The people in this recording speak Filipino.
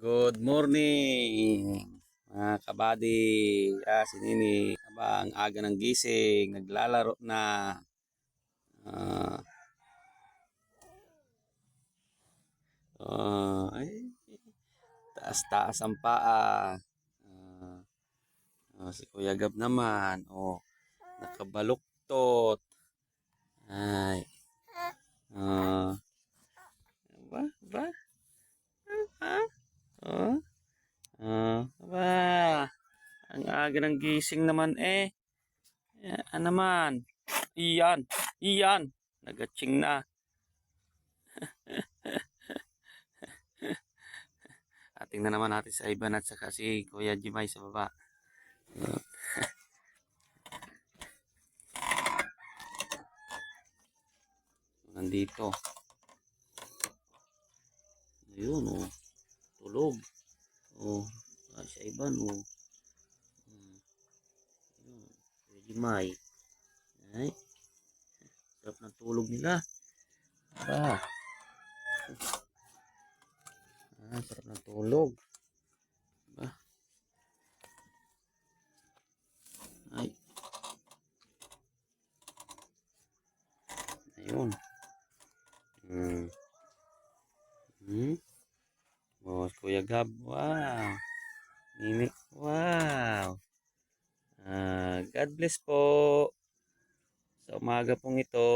Good morning, mga kabady. Si Nini. Ang aga ng gising, naglalaro na. Ah, ay, taas-taas ang paa. Ah, si Kuya Gab naman, nakabaluktot. Ay, ah, ba, ba, ha? Oh, ba, ang aga ng gising naman eh. Naman, iyan, iyan, nagatsing na. Tingnan naman natin sa Ivan at saka si Kuya Jimay sa baba. Nandito. Ayun, tulog. Sa Ivan, Ayun, Kuya Jimay. Ay, sarap ng tulog nila. Aba, sarap ng tulog. Aba, ay, ayun. Kuya Gab, wow. Nini, wow. God bless po. Sa umaga pong ito.